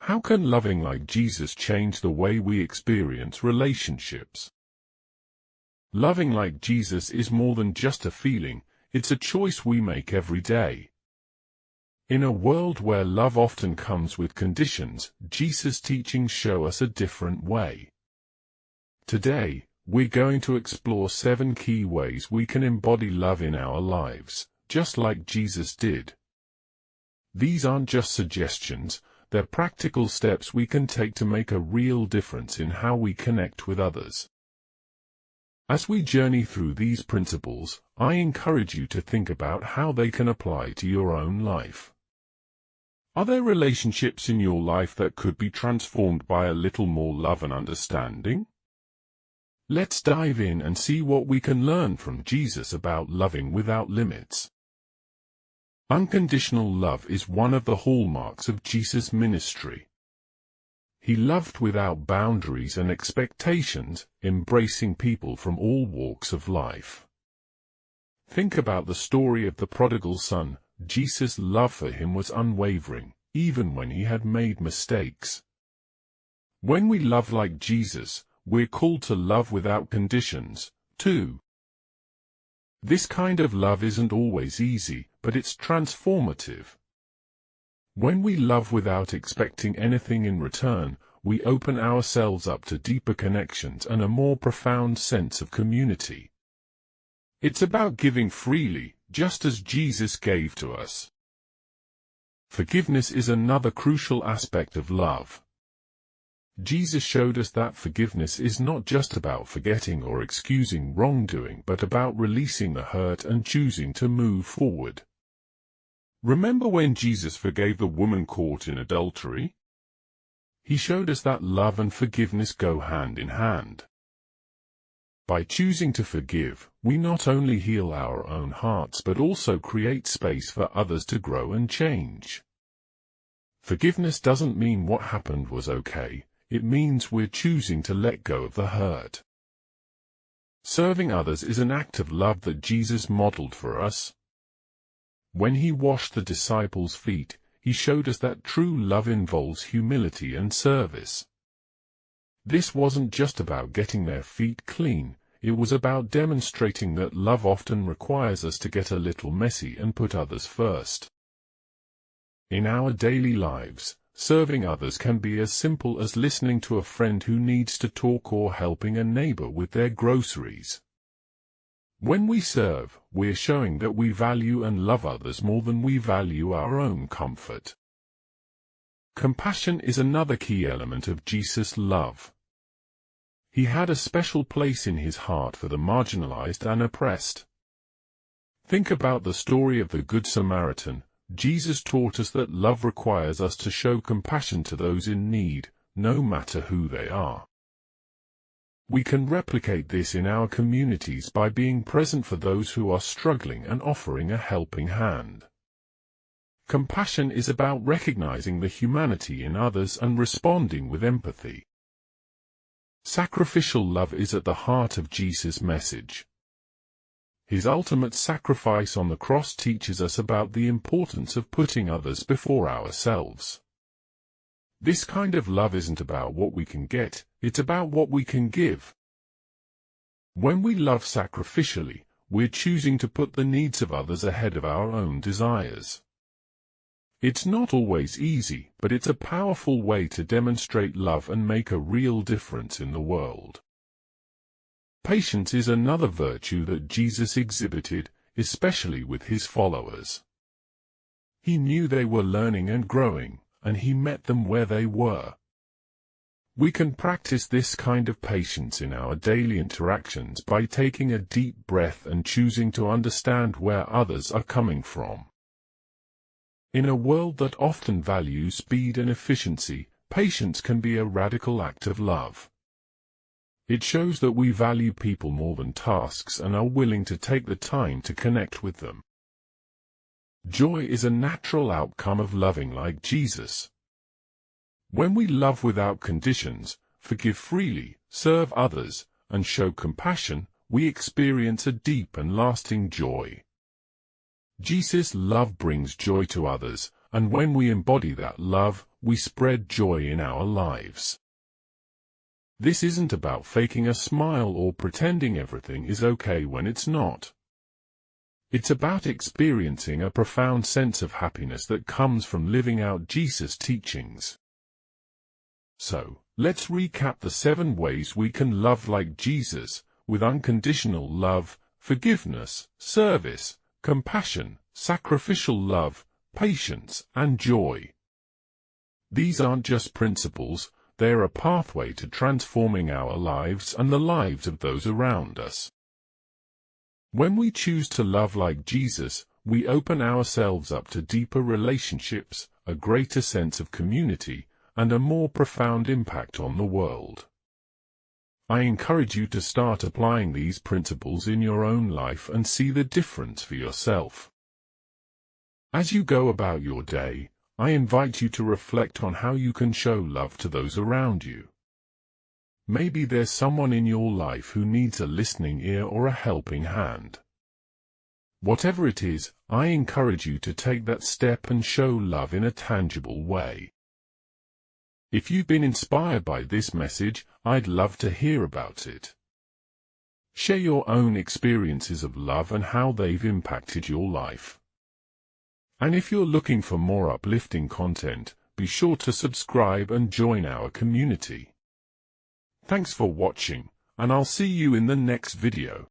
How can loving like Jesus change the way we experience relationships? Loving like Jesus is more than just a feeling, it's a choice we make every day. In a world where love often comes with conditions, Jesus' teachings show us a different way. Today, we're going to explore 7 key ways we can embody love in our lives, just like Jesus did. These aren't just suggestions, they're practical steps we can take to make a real difference in how we connect with others. As we journey through these principles, I encourage you to think about how they can apply to your own life. Are there relationships in your life that could be transformed by a little more love and understanding? Let's dive in and see what we can learn from Jesus about loving without limits. Unconditional love is one of the hallmarks of Jesus' ministry. He loved without boundaries and expectations, embracing people from all walks of life. Think about the story of the prodigal son. Jesus' love for him was unwavering, even when he had made mistakes. When we love like Jesus, we're called to love without conditions, too. This kind of love isn't always easy, but it's transformative. When we love without expecting anything in return, we open ourselves up to deeper connections and a more profound sense of community. It's about giving freely, just as Jesus gave to us. Forgiveness is another crucial aspect of love. Jesus showed us that forgiveness is not just about forgetting or excusing wrongdoing, but about releasing the hurt and choosing to move forward. Remember when Jesus forgave the woman caught in adultery? He showed us that love and forgiveness go hand in hand. By choosing to forgive, we not only heal our own hearts but also create space for others to grow and change. Forgiveness doesn't mean what happened was okay. It means we're choosing to let go of the hurt. Serving others is an act of love that Jesus modeled for us. When he washed the disciples' feet, he showed us that true love involves humility and service. This wasn't just about getting their feet clean, it was about demonstrating that love often requires us to get a little messy and put others first. In our daily lives, serving others can be as simple as listening to a friend who needs to talk or helping a neighbor with their groceries. When we serve, we're showing that we value and love others more than we value our own comfort. Compassion is another key element of Jesus' love. He had a special place in his heart for the marginalized and oppressed. Think about the story of the Good Samaritan. Jesus taught us that love requires us to show compassion to those in need, no matter who they are. We can replicate this in our communities by being present for those who are struggling and offering a helping hand. Compassion is about recognizing the humanity in others and responding with empathy. Sacrificial love is at the heart of Jesus' message. His ultimate sacrifice on the cross teaches us about the importance of putting others before ourselves. This kind of love isn't about what we can get, it's about what we can give. When we love sacrificially, we're choosing to put the needs of others ahead of our own desires. It's not always easy, but it's a powerful way to demonstrate love and make a real difference in the world. Patience is another virtue that Jesus exhibited, especially with his followers. He knew they were learning and growing, and he met them where they were. We can practice this kind of patience in our daily interactions by taking a deep breath and choosing to understand where others are coming from. In a world that often values speed and efficiency, patience can be a radical act of love. It shows that we value people more than tasks and are willing to take the time to connect with them. Joy is a natural outcome of loving like Jesus. When we love without conditions, forgive freely, serve others, and show compassion, we experience a deep and lasting joy. Jesus' love brings joy to others, and when we embody that love, we spread joy in our lives. This isn't about faking a smile or pretending everything is okay when it's not. It's about experiencing a profound sense of happiness that comes from living out Jesus' teachings. So, let's recap the 7 ways we can love like Jesus, with unconditional love, forgiveness, service, compassion, sacrificial love, patience, and joy. These aren't just principles, they're a pathway to transforming our lives and the lives of those around us. When we choose to love like Jesus, we open ourselves up to deeper relationships, a greater sense of community, and a more profound impact on the world. I encourage you to start applying these principles in your own life and see the difference for yourself. As you go about your day, I invite you to reflect on how you can show love to those around you. Maybe there's someone in your life who needs a listening ear or a helping hand. Whatever it is, I encourage you to take that step and show love in a tangible way. If you've been inspired by this message, I'd love to hear about it. Share your own experiences of love and how they've impacted your life. And if you're looking for more uplifting content, be sure to subscribe and join our community. Thanks for watching, and I'll see you in the next video.